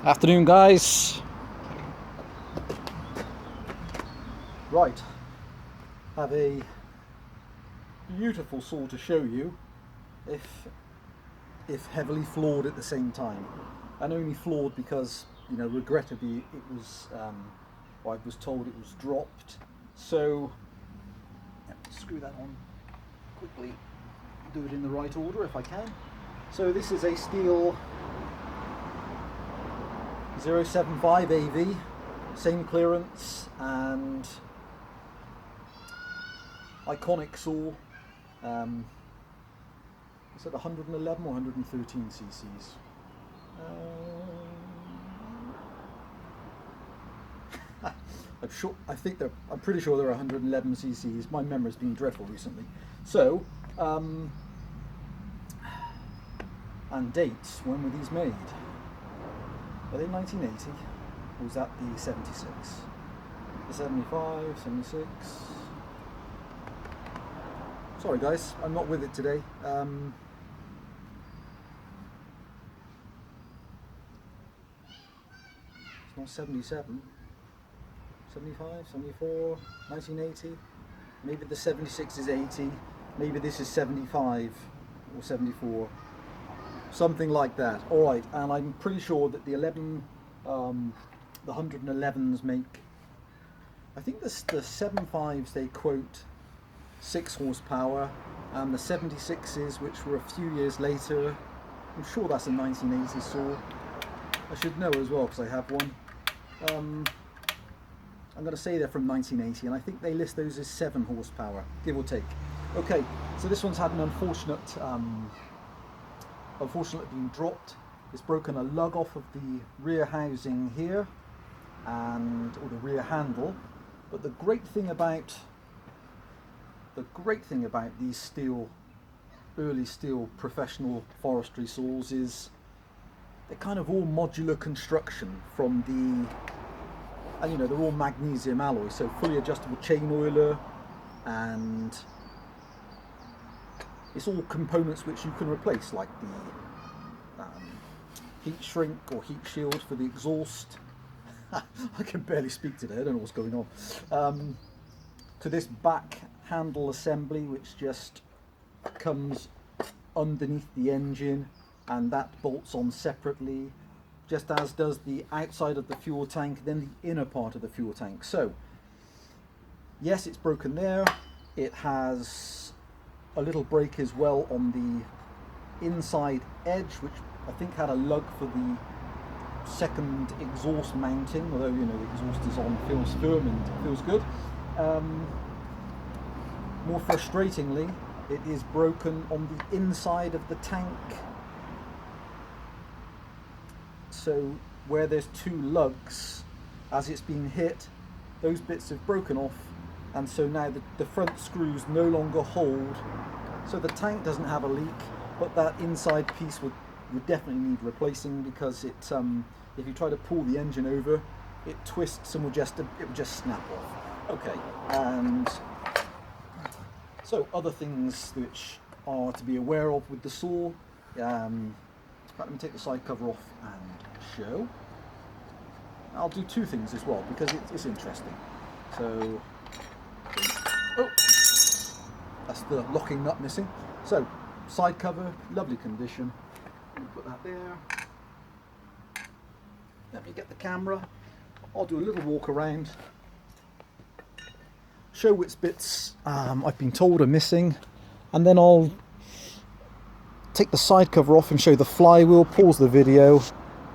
Afternoon, guys. Right, have a beautiful saw to show you, if heavily flawed at the same time, and only flawed because, you know, regrettably it was, I was told it was dropped. So screw that on quickly, do it in the right order if I can. So this is a Stihl 075 AV, same clearance and iconic saw. Is it 111 or 113 cc's? I'm pretty sure they're 111 cc's. My memory's been dreadful recently. So, and dates. When were these made? Are they 1980? Or was that the 76? The 75, 76? Sorry guys, I'm not with it today. It's not 77. 75, 74, 1980. Maybe the 76 is 80. Maybe this is 75 or 74. Something like that. Alright, and I'm pretty sure that the 111s make, I think the 75s they quote 6 horsepower, and the 76s, which were a few years later, I'm sure that's a 1980 saw. I should know as well because I have one. I'm going to say they're from 1980, and I think they list those as 7 horsepower, give or take. Okay, so this one's had an unfortunately been dropped. It's broken a lug off of the rear housing here, or the rear handle. But the great thing about these early Stihl professional forestry saws is they're kind of all modular construction from and you know, they're all magnesium alloy, so fully adjustable chain oiler, and it's all components which you can replace, like the heat shrink or heat shield for the exhaust. I can barely speak today, I don't know what's going on. To this back handle assembly, which just comes underneath the engine, and that bolts on separately, just as does the outside of the fuel tank, then the inner part of the fuel tank. So yes, it's broken there. It has a little break as well on the inside edge, which I think had a lug for the second exhaust mounting, although, you know, the exhaust is on, feels firm and feels good. More frustratingly, it is broken on the inside of the tank. So where there's 2 lugs, as it's been hit, those bits have broken off, and so now the front screws no longer hold. So the tank doesn't have a leak, but that inside piece would definitely need replacing, because it, if you try to pull the engine over, it twists and it would just snap off. Okay, and so other things which are to be aware of with the saw. Let me take the side cover off and show. I'll do 2 things as well because it's interesting. So, oh, that's the locking nut missing. So, side cover, lovely condition. Let me put that there. Let me get the camera. I'll do a little walk around, show which bits I've been told are missing, and then I'll take the side cover off and show the flywheel, pause the video,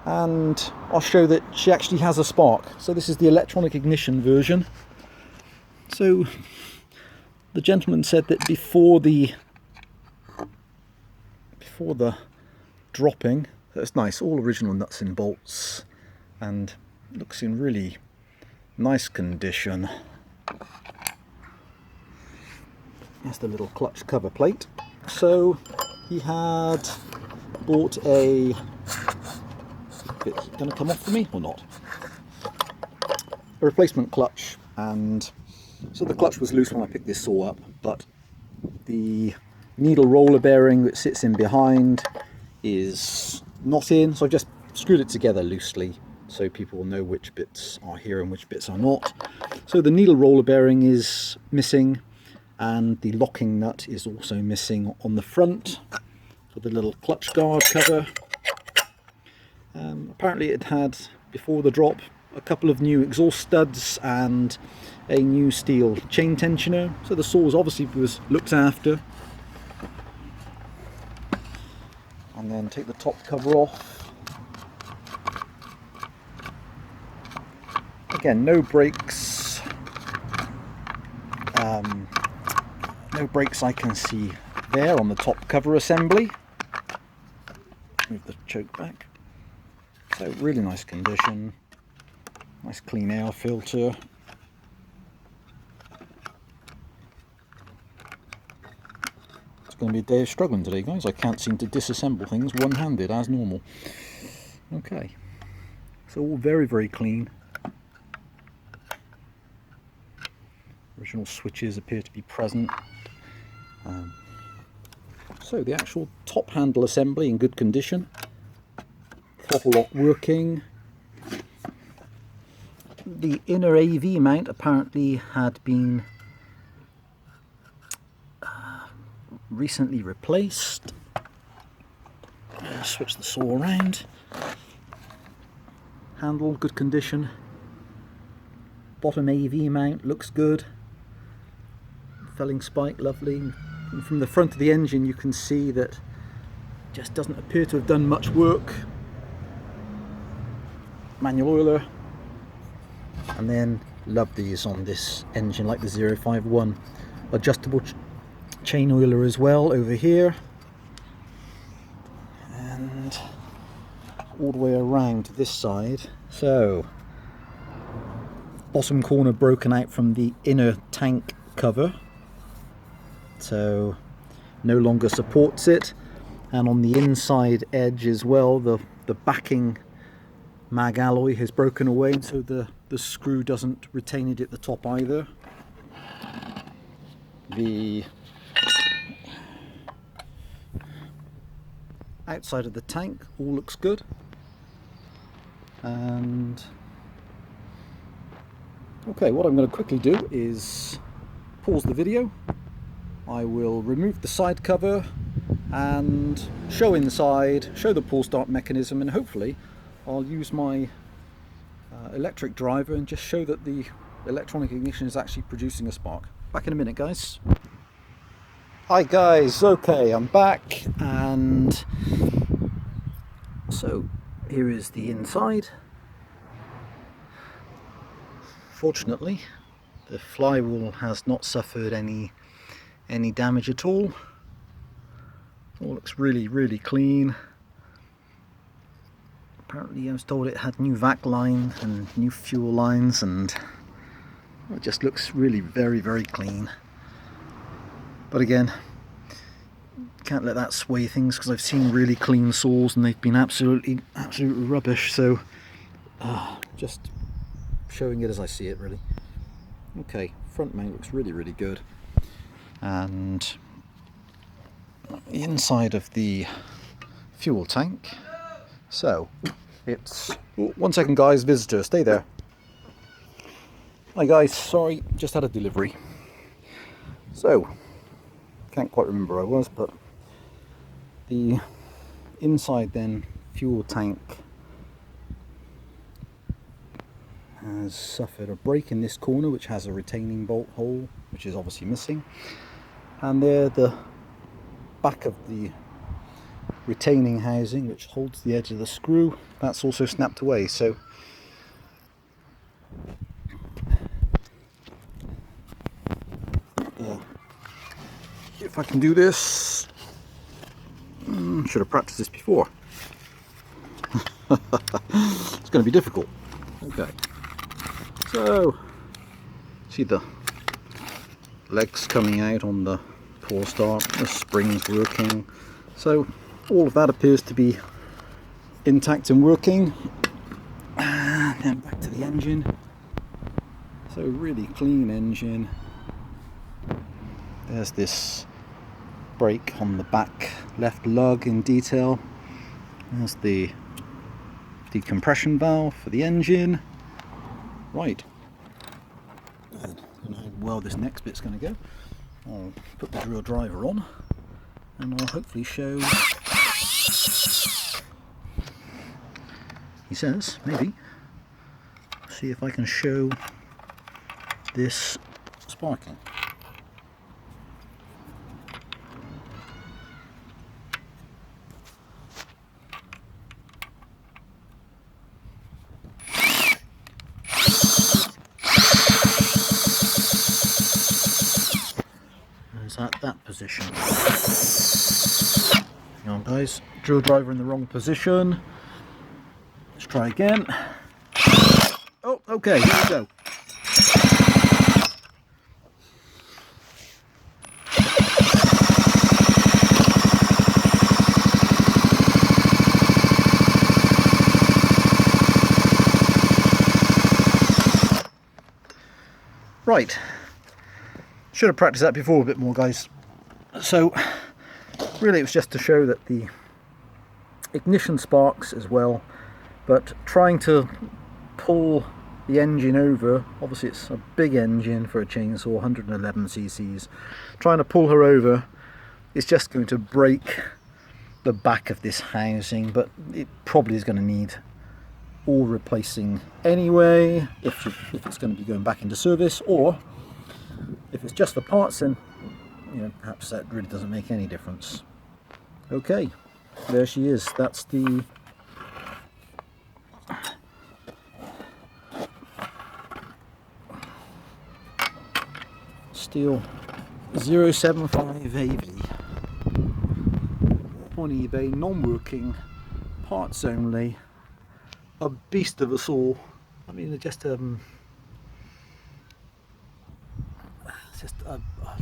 and I'll show that she actually has a spark. So this is the electronic ignition version. So the gentleman said that before the dropping, that's nice, all original nuts and bolts, and looks in really nice condition. Here's the little clutch cover plate. So he had bought a, it's going to come off for me or not, a replacement clutch, and so the clutch was loose when I picked this saw up, but the needle roller bearing that sits in behind is not in, so I just screwed it together loosely so people will know which bits are here and which bits are not. So the needle roller bearing is missing, and the locking nut is also missing on the front for the little clutch guard cover. Apparently it had, before the drop, a couple of new exhaust studs and a new Stihl chain tensioner, so the saws obviously was looked after. And then take the top cover off. Again, no brakes. No brakes I can see there on the top cover assembly. Move the choke back. So really nice condition. Nice clean air filter. It's going to be a day of struggling today, guys. I can't seem to disassemble things one-handed as normal. Okay, so all very, very clean. Original switches appear to be present. So the actual top handle assembly in good condition. Throttle lock working. The inner AV mount apparently had been recently replaced. Switch the saw around. Handle, good condition. Bottom AV mount looks good. Felling spike, lovely. And from the front of the engine you can see that just doesn't appear to have done much work. Manual oiler. And then love these on this engine, like the 051. Adjustable chain oiler as well over here. And all the way around to this side. So bottom corner broken out from the inner tank cover, so no longer supports it, and on the inside edge as well the backing mag alloy has broken away, so the screw doesn't retain it at the top either. The outside of the tank all looks good, and okay, what I'm going to quickly do is pause the video. I will remove the side cover and show inside, show the pull start mechanism, and hopefully I'll use my electric driver and just show that the electronic ignition is actually producing a spark. Back in a minute, guys. Hi guys, okay, I'm back, and so here is the inside. Fortunately, the flywheel has not suffered any damage at all. All looks really, really clean. Apparently I was told it had new vac line and new fuel lines, and it just looks really very, very clean. But again, can't let that sway things, because I've seen really clean saws and they've been absolutely rubbish. So just showing it as I see it, really. Okay, front mount looks really, really good. And the inside of the fuel tank. So it's, oh, 1 second guys, visitor, stay there. Hi guys, sorry, just had a delivery. So, can't quite remember where I was, but the inside then fuel tank has suffered a break in this corner, which has a retaining bolt hole, which is obviously missing. And there, the back of the retaining housing, which holds the edge of the screw, that's also snapped away. So yeah, if I can do this, should have practiced this before. It's going to be difficult. Okay, so see the legs coming out on the pull start, the springs working, so all of that appears to be intact and working. And then back to the engine. So really clean engine. There's this brake on the back left lug in detail. There's the decompression valve for the engine. Right, I don't know how well this next bit's going to go. I'll put the drill driver on and I'll hopefully show, he says, maybe, see if I can show this sparking. At that position. Hang on guys, drill driver in the wrong position. Let's try again. Oh, okay, here we go. Right. Should have practiced that before a bit more, guys. So really it was just to show that the ignition sparks as well, but trying to pull the engine over, obviously it's a big engine for a chainsaw, 111 cc's, trying to pull her over is just going to break the back of this housing, but it probably is going to need all replacing anyway if it's going to be going back into service, or if it's just for parts, then perhaps that really doesn't make any difference. Okay, there she is. That's the Stihl 075 AV on eBay, non-working, parts only, a beast of a saw. I mean, just a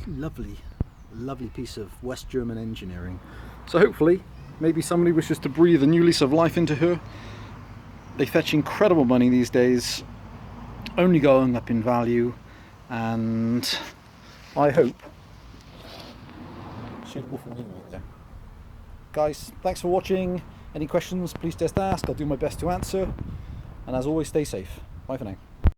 lovely piece of West German engineering. So hopefully maybe somebody wishes to breathe a new lease of life into her. They fetch incredible money these days, only going up in value, and I hope suitable for me right there. Guys, thanks for watching. Any questions, please just ask. I'll do my best to answer, and as always, stay safe. Bye for now.